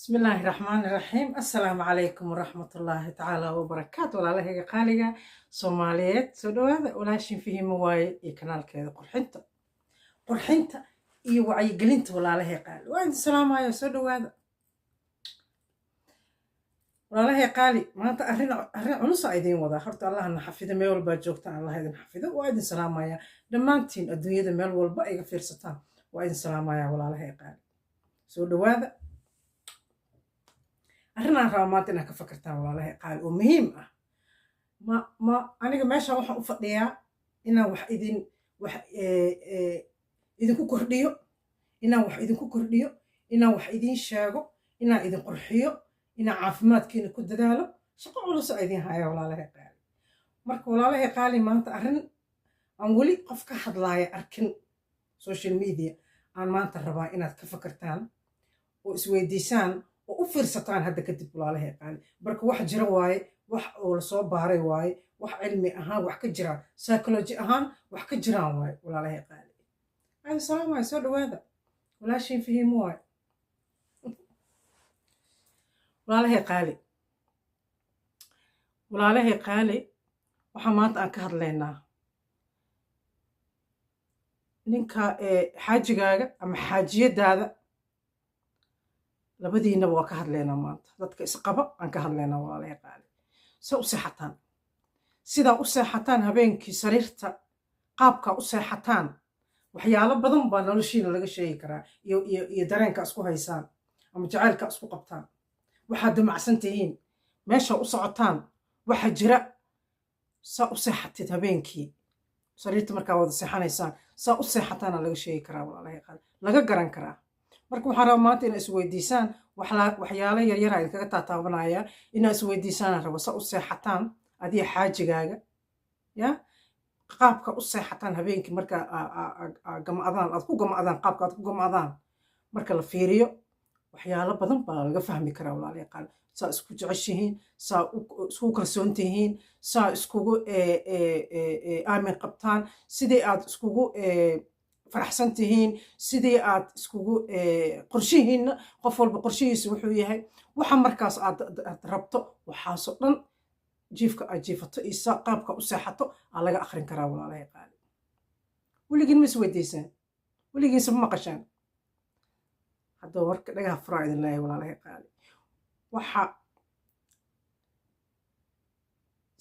بسم الله الرحمن الرحيم. السلام عليكم ورحمة الله تعالى وبركاته. ولا لهي قالقة صوماليات سودوهذا ولا شي فيه مواي يكنال كذا قرحنتا وعي قلنت ولا لهي قال وين السلام عليكم سودوهذا ولا لهي قالي ما أنت أرين عنص أيدين وضع خرط الله أن حفظه ميول باجوكتان الله يدين حفظه وأيدين سلام عليكم دمانتين الدنيا ده ميول والباقي في رستان وأيدين سلام عليكم ولا لهي قال سودوهذا arrinaan rabaa maanta inaad ka fakartaan walaalahay qaali oo muhiim ah aniga meesha waxaan u fadhiyaa inaan idinku kordhiyo inaan wax idin sheego inaan idin qurxiyo inaan caafimaadkiina ku dadaalo shaqo culus aa idin haya walaalahay qaali marka walaalahay qaali maanta arrin aan weli qof ka hadlaaya arkin social media aan maanta rabaa inaad ka fakartaan oo isweydiisaan oo u fiirsataan hadda kadib walaalahay qaali marka wax jira waaye wax oo lasoo baaray waaye wax cilmi ahaan wax ka jiraan psychology ahaan wax ka jiraan waaye walaalahay qaali ay salaam waaye soo dhawaada walaashiin fahiimo waaye walaalahay qaali waxaa maanta aan ka hadlaynaa ninka xaajigaaga ama xaajiyadaada labadiinaba waa ka hadlaynaa maanta dadka isqaba aan ka hadlaynaa walaalahay qaali se u seexataan sidaa u seexataan habeenkii sariirta qaabkaa u seexataan waxyaalo badan baa noloshiina laga sheegi karaa iyo dareenka isku haysaan ama jacaylka isku qabtaan waxaad damacsan tihiin meesha u socotaan waxa jira saa u seexatid habeenkii sariirta markaa wada seexanaysaan saa u seexataana laga sheegi karaa walaalahay qaali laga garan karaa marka waxaan rabaa maanta inaa isweydiisaan waxyaalo yaryara idinkaga taataabanaya inaa isweydiisaan rabo sa u seexataan adiga xaajigaaga ya qaabka u seexataan habeenkii marka aad ku gamadaan qaabka aad ku gamadaan marka la fiiriyo waxyaalo badan baa laga fahmi karaa walaalahay qaali saa isku jeceshihiin saa isku kalsoon tihiin saa iskugu aamin qabtaan sidii aad iskugu faraxsan tihiin sidii aad iskugu qorshihiinna qof walba qorshihiisa wuxuu yahay waxa markaas aad rabto waxaasoo dhan jiifka aad jiifato iyo qaabka u seexato aa laga akhrin karaa walaalahay qaali weligiin ma isweydiisaan weligiinsa ma maqashaan haddaba warka dhagaha furaa idin leeyahay walaalahay qaali waxa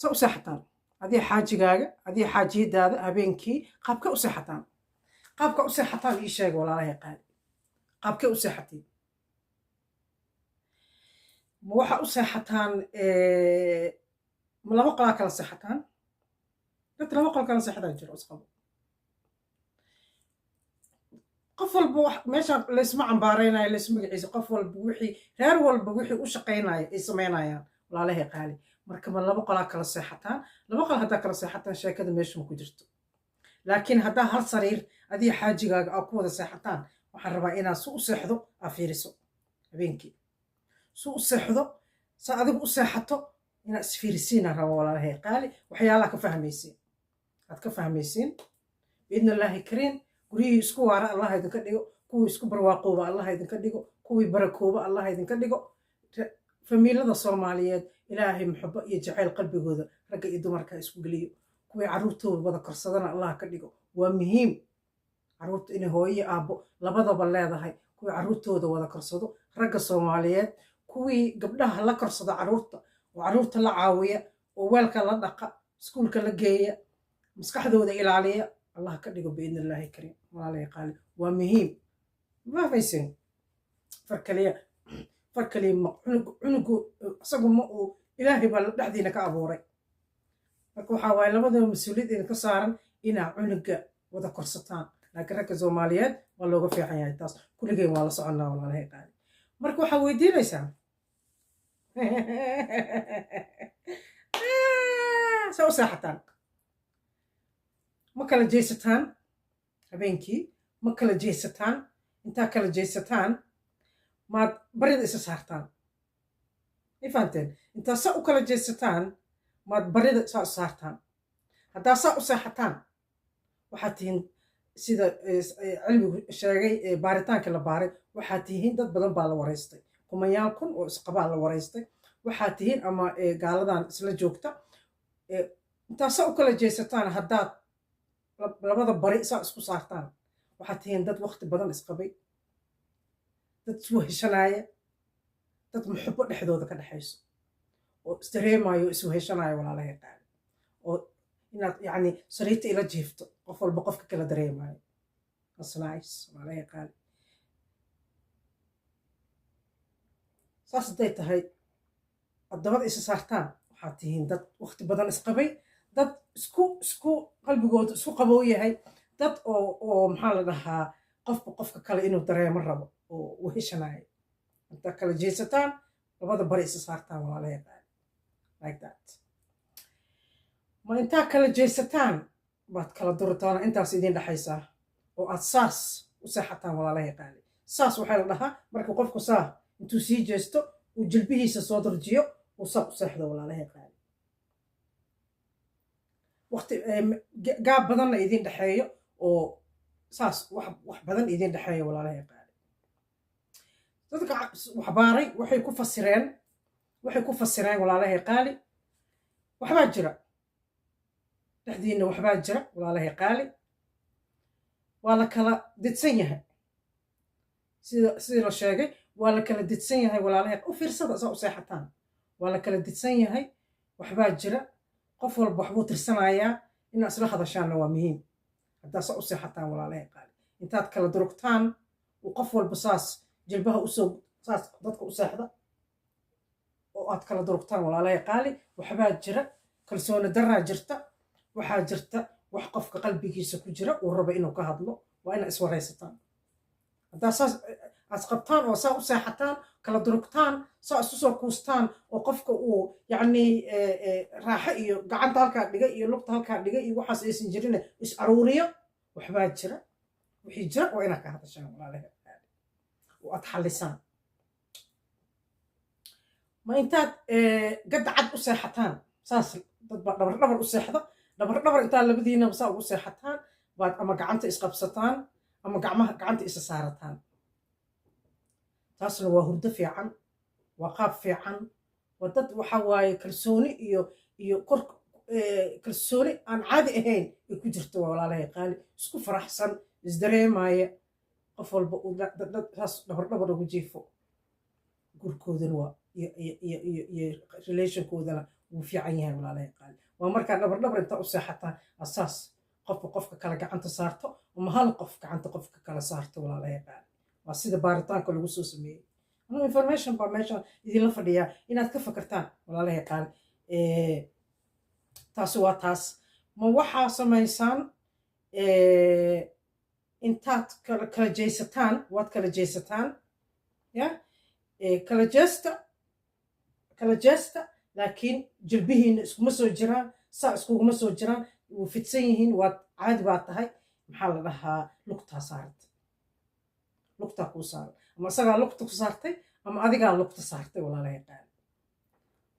sa u seexataan adiga xaajigaaga adiga xaajiyadaada habeenkii qaabka u seexataan qaabka u seexataan ii sheega walaalahay qaali qaabkee u seexatiin ma waxa u seexataan ma laba qolaa kala seexataan dad laba qol kala seexdaa jiro isqabo qof walba meesha laysma cambaaraynayo laysma magaciisa qof walba wixii reer walba wixii u shaqaynaya ay samaynayaan walaalahay qaali marka ma laba qolaa kala seexataan laba qol haddaa kala seexataan sheekada meesha ma ku jirto laakiin haddaa hal sariir adiga xaajigaaga aa ku wada seexataan waxaan rabaa inaad su u seexdo aa fiiriso habeenkii su u seexdo sa adigu u seexato inaad isfiirisiinaa raba walaalahay qaali waxyaalaha ka fahmaysiin aad ka fahmaysiin biidna illaahi kariim guryihii isku waara allah idinka dhigo kuwii isku barwaaqooba allah idinka dhigo kuwii barakooba allah idinka dhigo famiilada soomaaliyeed ilaahay muxubo iyo jacayl qalbigooda ragga iyo dumarka isku geliyo kuwii carruurtooda wada korsadana allah ka dhigo waa muhiim carruurta inay hooyo aabbo labadaba leedahay kuwii carruurtooda wada korsado ragga soomaaliyeed kuwii gabdhaha la korsada carruurta oo carruurta la caawiya oo weelka la dhaqa iskuulka la geeya maskaxdooda ilaaliya allah ka dhigo biidni illaahi kariim walaalahay qaali waa muhiim ma fahmaysin farkaliya cunugu isagu ma uu ilaahay baa dhexdiina ka abuuray marka waxaa waaye labadaba mas-uuliyad idinka saaran inaa cunuga wada korsataan laakiin ragga soomaaliyeed waa looga fiican yahay taas kulligeen waa la soconnaa walaalahay qaali marka waxaa weydiinaysaa saa u seexataan ma kala jeysataan habeenkii ma kala jeysataan intaa kala jeysataan maad barida isa saartaan ma fahanteen intaa saa u kala jeysataan maad barida saa u saartaan haddaa saa u seexataan waxaad tihiin sida cilmigu sheegay baaritaankii la baaray waxaad tihiin dad badan baa la waraystay kumayaal kun oo isqabaa la waraystay waxaad tihiin ama gaaladan isla joogta intaasa u kala jeesataan haddaad labada bari saa isku saartaan waxaad tihiin dad waqti badan isqabay dad isweheshanaaya dad muxubo dhexdooda ka dhexayso oo isdareemayo isweheshanayo walaalahay qaali oo inaad yacni sariirta ila jiifto qof walba qofka kala dareemayo asnaais walaalahay qaali saas hadday tahay addabada isa saartaan waxaad tihiin dad waqti badan isqabay dad isku qalbigooda isku qabow yahay dad oo maxaa la dhahaa qofba qofka kale inuu dareemo rabo oo weheshanayo intaa kala jeesataan labada bari isa saartaan walaalahay qaali like that ma intaa kala jeesataan baad kala duritaana intaas idin dhexaysaa oo aad saas u seexataan walaalahay qaali saas waxaa la dhahaa marka qofku saa intuu sii jeesto uu jilbihiisa soo darjiyo uu saa u seexdo walaalahay qaali waqti gaab badanna idin dhexeeyo oo saas wax badan idin dhexeeyo walaalahay qaali dadka waxbaaray waxay ku fasireen walaalahay qaali waxbaa jira dhexdiinna waxbaa jira walaalahay qaali waa la kala didsan yahay sidii la sheegay waa la kala didsan yahay walaalahay u fiirsada saa u seexataan waa la kala didsan yahay waxbaa jira qof walba waxbuu tirsanayaa inaa isla hadashaanna waa muhiim haddaa saa u seexataan walaalahay qaali intaad kala durugtaan uu qof walba saas jilbaha usoo saas dadka u seexda oo aad kala durugtaan walaalahay qaali waxbaa jira kalsooni daraa jirta waxaa jirta wax qofka qalbigiisa ku jira uu rabo inuu ka hadlo waa inaa iswaraysataan haddaa saas asqabtaan oo saa u seexataan kala durugtaan saa isu soo kuustaan oo qofka uu yacni raaxo iyo gacanta halkaa dhiga iyo lugta halkaa dhiga iyo waxaas aysan jirin is aruuriyo waxbaa jira wixii jira waa inaad ka hadashaan walaalahay oo aad xallisaan ma intaad gadda cad u seexataan saas dad baa dhabar u seexda dhabar intaad labadiinaba saa ugu seexataan baad ama gacanta isqabsataan ama gacanta isa saarataan taasna waa hurdo fiican waa qaab fiican waa dad waxa waaye kalsooni iyo kor kalsooni aan caadi ahayn ay ku jirto waa walaalahay qaali isku faraxsan isdareemaya qof walba uu saas dhabar ugu jiifo gurkoodana waa iyo relationkoodana wuu fiican yahay walaalahay qaali waa markaa dhabar intaa u seexataan asaas qofka kale gacanta saarto ama hal qof gacanta qofka kale saarto walaalahay qaali waa sida baaritaanka lagu soo sameeyey information baa meesha idinla fadhiyaa inaad ka fakartaan walaalahay qaali taasi waa taas ma waxaa samaysaan intaad kala jeysataan waad kala jeysataan ya kala jeesta laakiin jilbihiina iskuma soo jiraan saa iskuguma soo jiraan wuu fidsan yihiin waad caadi baa tahay maxaa la dhahaa lugtaa saartay lugtaa kuu saaran ama isagaa lugta ku saartay ama adigaa lugta saartay walaalahay qaali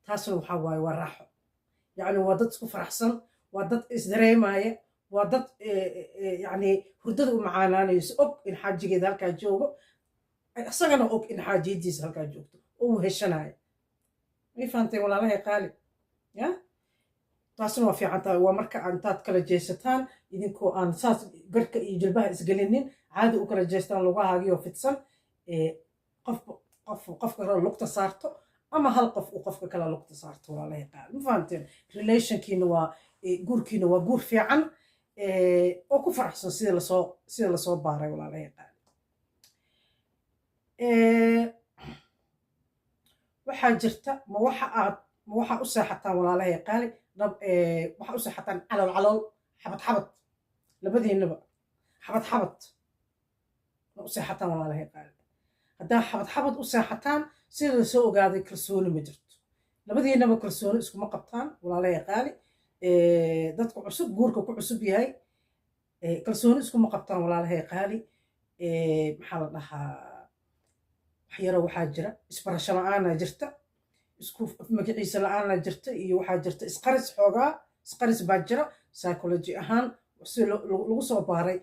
taasna waxaa waaye waa raaxo yacni waa dad isku faraxsan waa dad isdareemaya waa dad yacni hurdada u macaanaanayso og in xaajigeeda halkaa joogo isagana og in xaajiyadiisa halkaa joogto oo uu heshanaayo may fahamtay walaalahay qaali ya taasna waa fiican tahay waa marka intaad kala jeesataan idinkoo aan saas garhka iyo jilbaha isgelinin caadi u kala jeestaan lugahaagiyo fidsan qofka kale lugta saarto ama hal qof uu qofka kale lugta saarto walaalahay qaali ma fahamteen relationkiina waa guurkiina waa guur fiican oo ku faraxsan sida lasoo baaray walaalahay qaali waxaa jirta ma waxaa u seexataan walaalahay qaali waxaa u seexataan calool xabad labadiinaba xabad ma u seexataan walaalahay qaali haddaa xabad u seexataan sida la soo ogaaday kalsooni ma jirto labadiinaba kalsooni iskuma qabtaan walaalahay qaali dadka cusub guurka ku cusub yahay kalsooni iskuma qabtaan walaalahay qaali maxaa la dhahaa waxyaro waxaa jira isbarasho la-aana jirta isku magaciisa la-aana jirta iyo waxaa jirta isqaris baa jira psychology ahaan si lagu soo baaray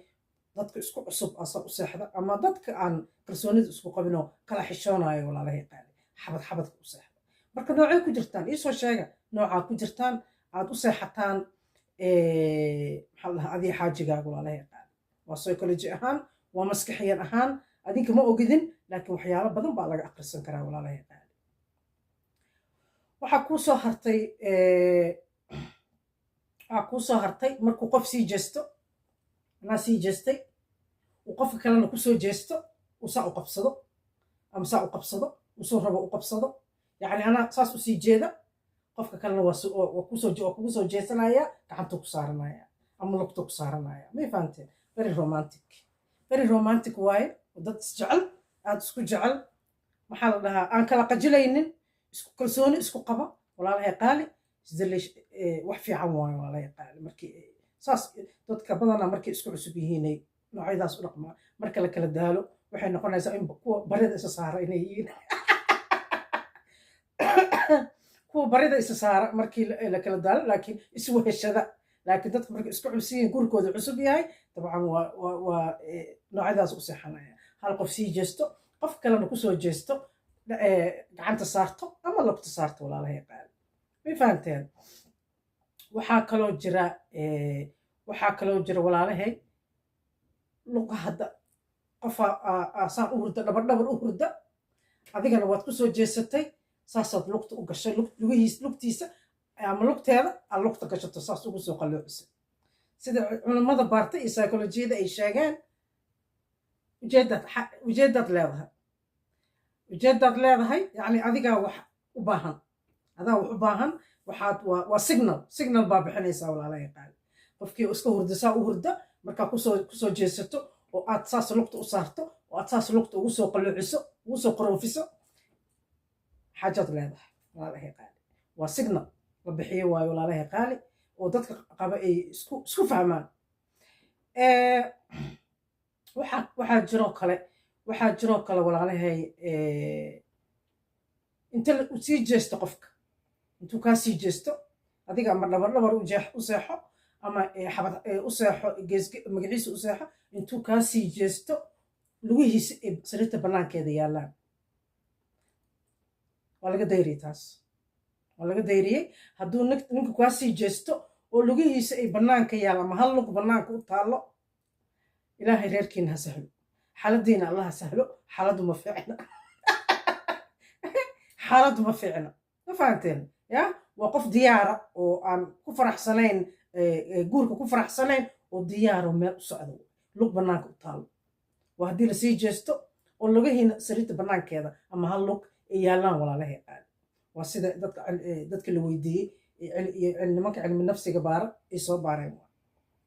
dadka isku cusub asa u seexda ama dadka aan kalsoonida isku qabinoo kala xishoonayo walaalahay qaali xabadka u seexda marka noocay ku jirtaan iisoo sheega noocaa ku jirtaan aad u seexataan maxaa lahaa adii xaajigaaga walaalahay qaali waa psychology ahaan waa maskaxiyan ahaan adinka ma ogidin laakiin waxyaalo badan baa laga aqrisan karaa walaalahay qaali waxaa kuu soo hartay markuu qof sii jeesto anaa sii jeestay uu qofka kalena kusoo jeesto uu saa u qabsado ama saa u qabsado uu soo rabo u qabsado yacni anaa saas usii jeeda qofka kalena waa kugu soo jeesanaya gacantuu ku saaranaya ama lugtuu ku saaranaya may fahanteen very romantic waaye dad isjecel aad isku jecel maxaa la dhahaa aan kala qajilaynin isku kalsooni isku qaba walaalahay qaali wax fiican waayo walaalahay qaali markii saas dadka badanaa markay isku cusub yihiinay noocyadaas u dhaqmaa marka la kala daalo waxay noqonaysaa in kuwa barida isa saara inay yihiin kuwa barida isa saara markii la kala daalo laakiin isweheshada laakiin dadka markay isku cusub yihiin gurigooda cusub yahay dabcan waa noocyadaas u seexanaya hal qof sii jeesto qof kalena kusoo jeesto gacanta saarto ama lugta saarto walaalahay qaali may fahanteen waxaa kaloo jira walaalahay luqa hadda qofaa saan u hurda dhabar u hurda adigana waad kusoo jeesatay saasaad lugta u gashay lugtiisa ama lugteeda aad lugta gashato saas ugu soo qalloocisa sida culimmada baartay iyo psycholojiyada ay sheegeen ujeedaad leedahay yacni adigaa wax u baahan waa signal baa bixinaysaa walaalahay qaali qofkii iska hurda saa u hurda markaa kusoo jeesato oo aad saas lugta u saarto oo aad saas lugta ugu soo qalloociso ugu soo qaroofiso xaajaad leedahay walaalahay qaali waa signal la bixiyo waayo walaalahay qaali oo dadka qaba ay isku fahmaan waxaa jiroo kale walaalahay inta sii jeesto qofka intuu kaa sii jeesto adiga ama dhabar u seexo ama u seexo magaciisa u seexo intuu kaa sii jeesto lugihiisa ay sariirta bannaankeeda yaallaan waa laga dayriyey hadduu ninka kaa sii jeesto oo lugihiisa ay bannaanka yaallaan ama hal lug bannaanka u taallo ilaahay reerkiina ha sahlo xaaladiina allah ha sahlo xaaladdu ma fiicna ma fahanteen ya waa qof diyaara oo aan ku faraxsanayn guurka ku faraxsanayn oo diyaaro meel u socdo lug bannaanka u taallo waa haddii lasii jeesto oo lugihiina sariirta bannaankeeda ama hal lug ay yaallaan walaalahay qaali waa sida dadka la weydiiyey nimanka cilmi nafsiga baara ay soo baareen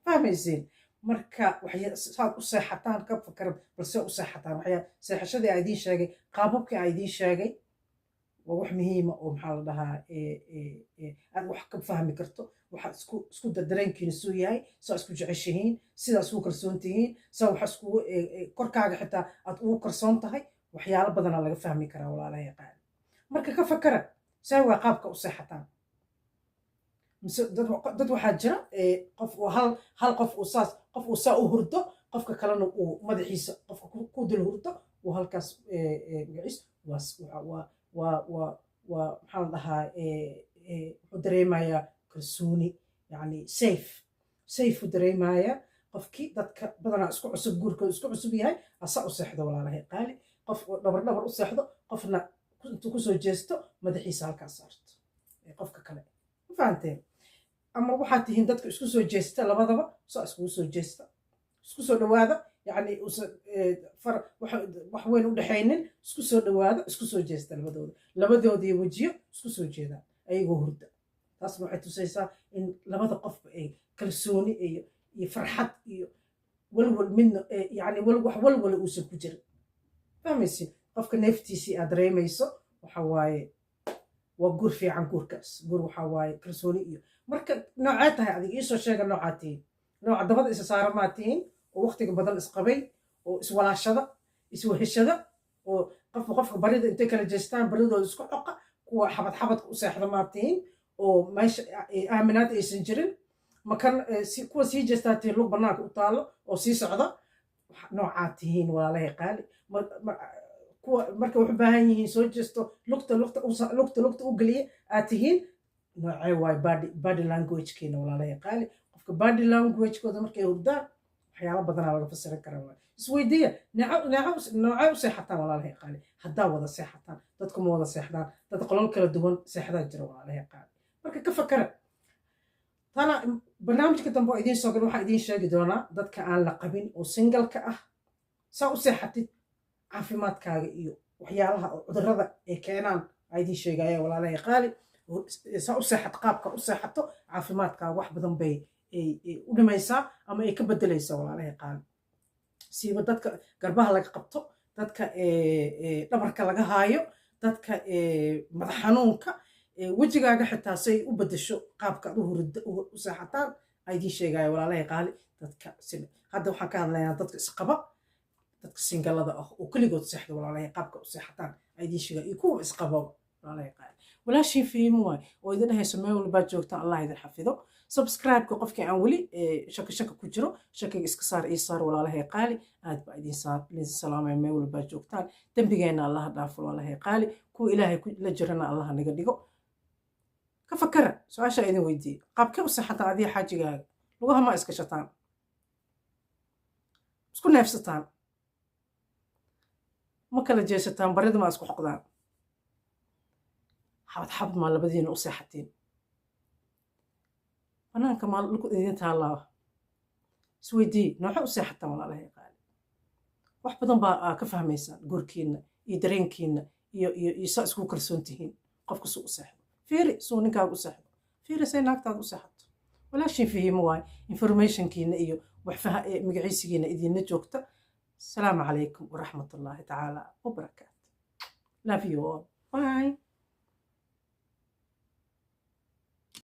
fahmayseen marka saad u seexataan ka fakara balse u seexataan seexashadii aa idiin sheegay qaababkii aa idiin sheegay waa wax muhiima oo maxaa la dhahaa aad wax ka fahmi karto waxaad isku dareenkiina suu yahay saa isku jeceshihiin sidaa isku kalsoon tihiin saa waxa iskugu korkaaga xitaa aad ugu kalsoon tahay waxyaalo badanaa laga fahmi karaa walaalahay qaali marka ka fakara saa waa qaabka u seexataan dad waxaa jira hal qof uu saa u hurdo qofka kalena uu madaxiisa qofka ku dul hurdo uu halkaas magaciis waa maxaa la dhahaa wuxuu dareemayaa kalsooni yani safe u dareemayaa qofkii dadka badanaa isku cusub guurkooda isku cusub yahay asaa u seexdo walaalahay qaali qof dhabar u seexdo qofna intuu kusoo jeesto madaxiisa halkaas saarto qofka kale ma fahanteen ama waxaad tihiin dadka isku soo jeesta labadaba saa iskugu soo jeesta isku soo dhawaada يعني wax weyn u dhaxaynin isku soo dhawaado isku soo jeesta labadoodii wajiyo isku soo jeedaan ayagoo hurda taasna waxay tusaysaa in labada qofba ay kalsooni iyo farxad iyo walwal midna yani wax walwala uusan ku jirin fahmaysi qofka neeftiisii aad dareemayso waxa waaye waa guur fiican guurkaas guur waxa waaye kalsooni iyo marka noocee tahay adiga iisoo sheega noocaa tihiin nooca dabada isa saara maa tihiin oo waqtiga badan isqabay oo iswalaashada isweheshada oo qofka barida intay kala jeestaan baridooda isku xoqa kuwa xabadka u seexda maa tihiin oo meesha aaminaad aysan jirin makan kuwa sii jeestaa tihiin lug bannaanka u taallo oo sii socda noocaa tihiin walaalahay qaali kuwa marka wax u baahan yihiin soo jeesto lugta u geliya aad tihiin noocee waay body languagekeena walaalahay qaali qofka body languagekooda markay hurdaan waxyaalo badanaa laga fasiran karaa waay isweydiiya noocee u seexataan walaalahay qaali haddaa wada seexataan dadku ma wada seexdaan dad qolal kala duwan seexdaa jira walaalahay qaali marka ka fakara tana barnaamijka dambe oo idiin soo gal waxaa idiin sheegi doonaa dadka aan la qabin oo singalka ah saa u seexatid caafimaadkaaga iyo waxyaalaha oo cudurrada ay keenaan aa idiin sheegaya walaalahay qaali saa u seexat qaabka u seexato caafimaadkaaga wax badan bay u dhimaysaa ama ay ka bedelaysaa walaalahay qaali siiba dadka garbaha laga qabto dadka dhabarka laga haayo dadka madax xanuunka wejigaaga xitaa say u bedesho qaabka ad u seexataan aa idiin sheegaya walaalahay qaali dadka hadda waxaan ka hadlaynaa dadka isqaba dadka singalada ah oo keligood seexda walaalahay qaabka u seexataan aa idiin sheegaya iyo kuwa isqababa walaalahay qaali walaashiin fiimo waay oo idin dhahayso meel walbaad joogtaan allah idin xafido subscribe-ka qofkii aan weli shaka ku jiro shakiga iska saar ii saar walaalahay qaali aad baa idin salaamaya meel walbaad joogtaan dembigeenna allaha dhaafo walaalahay qaali kuwa ilaahay la jirana allaha naga dhigo ka fakara su-aashaa idin weydiiye qaabkee u seexataan adiga xaajigaaga lugaha ma iskashataan isku neefsataan ma kala jeesataan barida ma isku xoqdaan xabad maa labadiina u seexatiin banaanka maa dhulku idin taallaa isweydii nooxa u seexataan walaalahay qaali wax badan baa ka fahmaysaan goorkiinna iyo dareenkiinna iyo saa isku kalsoon tihiin qofka suu u seexdo fiiri suu ninkaaga u seexdo fiiri say naagtaada u seexato walaashiin fahiimo waay informationkiina iyo magaciisigiina idinla joogta asalaamu calaykum waraxmatullaahi tacaala wabarakaatu love you all bye